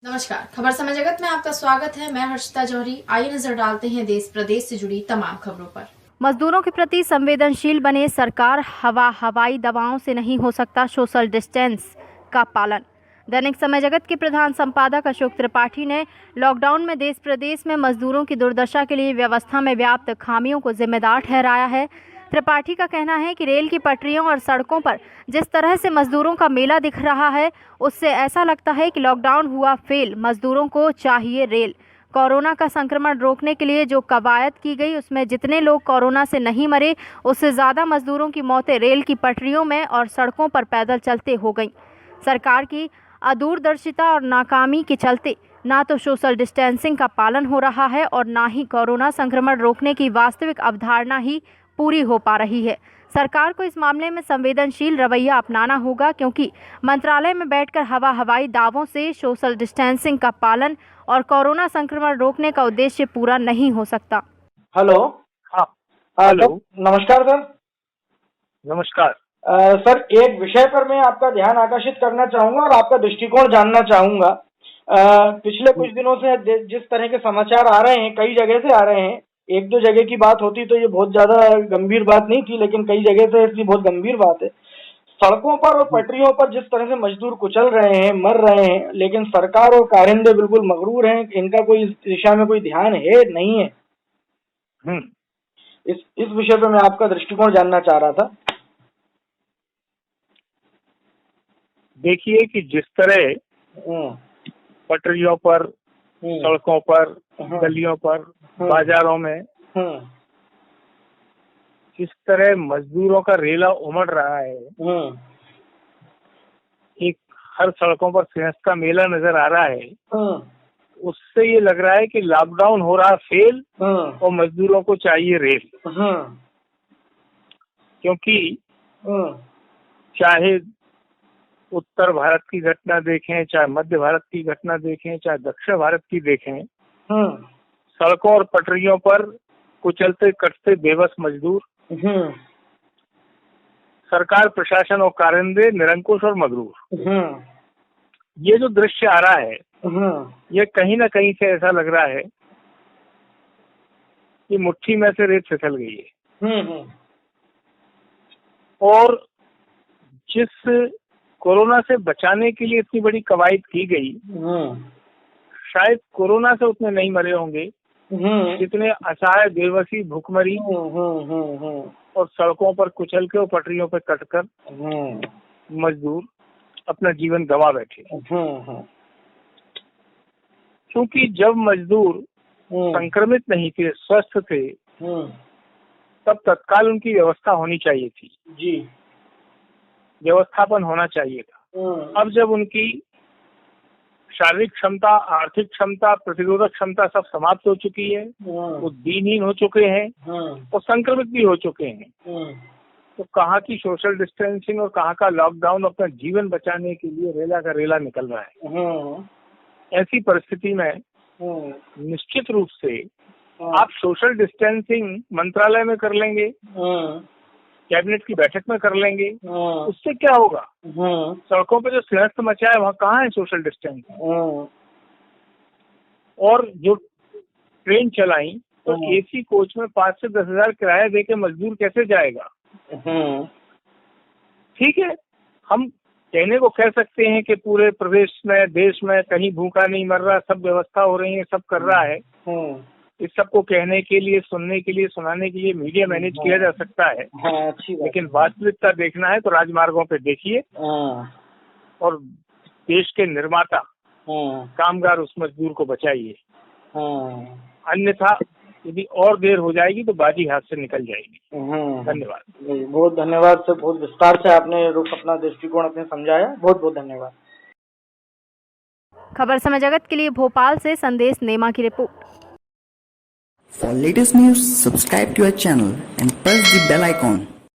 नमस्कार, खबर समय जगत में आपका स्वागत है। मैं हर्षिता जौहरी। आइए नजर डालते हैं देश प्रदेश से जुड़ी तमाम खबरों पर। मजदूरों के प्रति संवेदनशील बने सरकार। हवाई दवाओं से नहीं हो सकता सोशल डिस्टेंस का पालन। दैनिक समय जगत के प्रधान संपादक अशोक त्रिपाठी ने लॉकडाउन में देश प्रदेश में मजदूरों की दुर्दशा के लिए व्यवस्था में व्याप्त खामियों को जिम्मेदार ठहराया है। त्रिपाठी का कहना है कि रेल की पटरियों और सड़कों पर जिस तरह से मजदूरों का मेला दिख रहा है, उससे ऐसा लगता है कि लॉकडाउन हुआ फेल। मजदूरों को चाहिए रेल। कोरोना का संक्रमण रोकने के लिए जो कवायद की गई, उसमें जितने लोग कोरोना से नहीं मरे, उससे ज़्यादा मजदूरों की मौतें रेल की पटरियों में और सड़कों पर पैदल चलते हो गईं। सरकार की अदूरदर्शिता और नाकामी के चलते ना तो सोशल डिस्टेंसिंग का पालन हो रहा है और ना ही कोरोना संक्रमण रोकने की वास्तविक अवधारणा ही पूरी हो पा रही है। सरकार को इस मामले में संवेदनशील रवैया अपनाना होगा, क्योंकि मंत्रालय में बैठकर हवाई दावों से सोशल डिस्टेंसिंग का पालन और कोरोना संक्रमण रोकने का उद्देश्य पूरा नहीं हो सकता। हेलो। हाँ, हेलो। नमस्कार सर। नमस्कार। सर, एक विषय पर मैं आपका ध्यान आकर्षित करना चाहूंगा और आपका दृष्टिकोण जानना चाहूंगा। पिछले कुछ दिनों से जिस तरह के समाचार आ रहे हैं, कई जगह से आ रहे हैं। एक दो जगह की बात होती तो ये बहुत ज्यादा गंभीर बात नहीं थी, लेकिन कई जगह से इसकी बहुत गंभीर बात है। सड़कों पर और पटरियों पर जिस तरह से मजदूर कुचल रहे हैं, मर रहे हैं, लेकिन सरकार और कारिंदे बिल्कुल मगरूर हैं। इनका कोई इस दिशा में कोई ध्यान है नहीं है। इस विषय पे मैं आपका दृष्टिकोण जानना चाह रहा था। देखिए कि जिस तरह पटरियों पर, सड़कों पर, गलियों पर, बाजारों में जिस तरह मजदूरों का रेला उमड़ रहा है, एक हर सड़कों पर सिंहस्थ का मेला नजर आ रहा है, उससे ये लग रहा है कि लॉकडाउन हो रहा फेल और मजदूरों को चाहिए रेल। क्योंकि चाहे उत्तर भारत की घटना देखें, चाहे मध्य भारत की घटना देखें, चाहे दक्षिण भारत की देखें, सड़कों और पटरियों पर कुचलते कटते बेबस मजदूर, सरकार, प्रशासन और कारिंदे निरंकुश और मगरूर। ये जो दृश्य आ रहा है, ये कहीं ना कहीं से ऐसा लग रहा है कि मुट्ठी में से रेत फिसल गई है। और जिस कोरोना से बचाने के लिए इतनी बड़ी कवायद की गई, शायद कोरोना से उतने नहीं मरे होंगे जितने असहाय, बेबसी, भूखमरी और सड़कों पर कुचल के और पटरियों पर कटकर मजदूर अपना जीवन गंवा बैठे। क्योंकि जब मजदूर संक्रमित नहीं थे, स्वस्थ थे, तब तत्काल उनकी व्यवस्था होनी चाहिए थी जी, व्यवस्थापन होना चाहिए था। अब जब उनकी शारीरिक क्षमता, आर्थिक क्षमता, प्रतिरोधक क्षमता सब समाप्त हो चुकी है, वो दीनहीन हो चुके हैं और संक्रमित भी हो चुके हैं, तो कहाँ की सोशल डिस्टेंसिंग और कहाँ का लॉकडाउन अपना जीवन बचाने के लिए रेला का रेला निकल रहा है। ऐसी परिस्थिति में निश्चित रूप से आप सोशल डिस्टेंसिंग मंत्रालय में कर लेंगे, कैबिनेट की बैठक में कर लेंगे, उससे क्या होगा? सड़कों पे जो सिंहस्थ मचा है, वहाँ कहाँ है सोशल डिस्टेंसिंग? और जो ट्रेन चलाई तो एसी कोच में 5 से 10 हजार किराया दे के मजदूर कैसे जाएगा? ठीक है, हम कहने को कह सकते हैं कि पूरे प्रदेश में, देश में कहीं भूखा नहीं मर रहा, सब व्यवस्था हो रही है, सब कर रहा है। इस सबको कहने के लिए, सुनने के लिए, सुनाने के लिए मीडिया मैनेज किया जा सकता है। लेकिन वास्तविकता देखना है तो राजमार्गों पे देखिए और देश के निर्माता, कामगार उस मजदूर को बचाइए। अन्यथा यदि और देर हो जाएगी तो बाजी हाथ से निकल जाएगी। धन्यवाद। बहुत धन्यवाद सर, बहुत विस्तार से आपने अपना दृष्टिकोण अपने समझाया। बहुत बहुत धन्यवाद। खबर समय जगत के लिए भोपाल से संदेश नेमा की report. For latest news, subscribe to our channel and press the bell icon.